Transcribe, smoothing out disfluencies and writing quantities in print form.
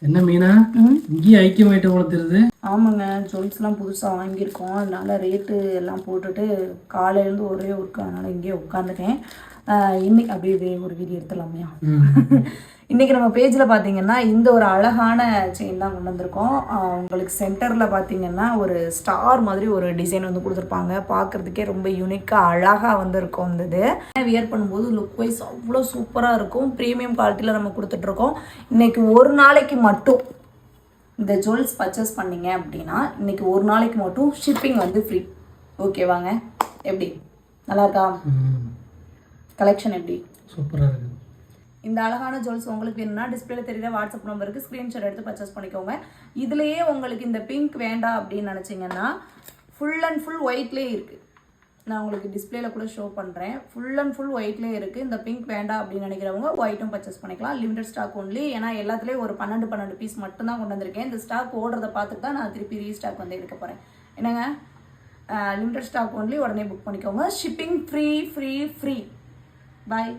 என்ன மீனா இங்கேயும் ஐக்கியமாயிட்ட போல தெரியுது. ஆமாங்க, ஜுவல்ஸ்லாம் புதுசாக வாங்கியிருக்கோம். அதனால ரேட்டு எல்லாம் போட்டுட்டு காலையிலேருந்து ஒரே ஒர்க்கு, அதனால் இங்கேயே உட்காந்துட்டேன். இன்னைக்கு அப்படியே ஒரு வீடியோ எடுத்துடலாமையா? இன்றைக்கி நம்ம பேஜில் பார்த்தீங்கன்னா இந்த ஒரு அழகான செயின் தான் கொண்டு வந்திருக்கோம். உங்களுக்கு சென்டரில் பார்த்தீங்கன்னா ஒரு ஸ்டார் மாதிரி ஒரு டிசைன் வந்து கொடுத்துருப்பாங்க. பார்க்குறதுக்கே ரொம்ப யூனிக்காக அழகாக வந்து இருக்கும். இந்த இது வியர் பண்ணும்போது லுக் வைஸ் அவ்வளோ சூப்பராக இருக்கும். ப்ரீமியம் குவாலிட்டியில் நம்ம கொடுத்துட்ருக்கோம். இன்றைக்கி ஒரு நாளைக்கு மட்டும் இந்த ஜுவல்ஸ் பர்ச்சேஸ் பண்ணிங்க அப்படின்னா இன்றைக்கி ஒரு நாளைக்கு மட்டும் ஷிப்பிங் வந்து ஃப்ரீ. ஓகேவாங்க? எப்படி நல்லா இருக்கா கலெக்ஷன்? எப்படி சூப்பராக இருக்குது. இந்த அழகான ஜுவல்ஸ் உங்களுக்கு வேணும்னா டிஸ்பிளேல தெரியுற வாட்ஸ்அப் நம்பருக்கு ஸ்க்ரீன்ஷாட் எடுத்து பர்ச்சேஸ் பண்ணிக்கோங்க. இதுலேயே உங்களுக்கு இந்த பிங்க் வேண்டாம் அப்படின்னு நினச்சிங்கன்னா ஃபுல் அண்ட் ஃபுல் ஒயிட்லேயே இருக்குது. நான் உங்களுக்கு டிஸ்பிளேல கூட ஷோ பண்ணுறேன். ஃபுல் அண்ட் ஃபுல் ஒயிட்லேயே இருக்குது. இந்த பிங்க் வேண்டாம் அப்படின்னு நினைக்கிறவங்க ஒயிட்டும் பர்ச்சேஸ் பண்ணிக்கலாம். Limited stock only. ஏன்னா எல்லாத்துலேயும் ஒரு 12 பீஸ் மட்டும்தான் கொண்டு வந்திருக்கேன். இந்த ஸ்டாக் ஓடுறத பார்த்துட்டு தான் நான் திருப்பி ரீஸ்டாக் வந்து எடுக்க போகிறேன். என்னங்க, லிமிடெட் ஸ்டாக் ஒன்லி. உடனே புக் பண்ணிக்கோங்க. Shipping free free free. பாய்.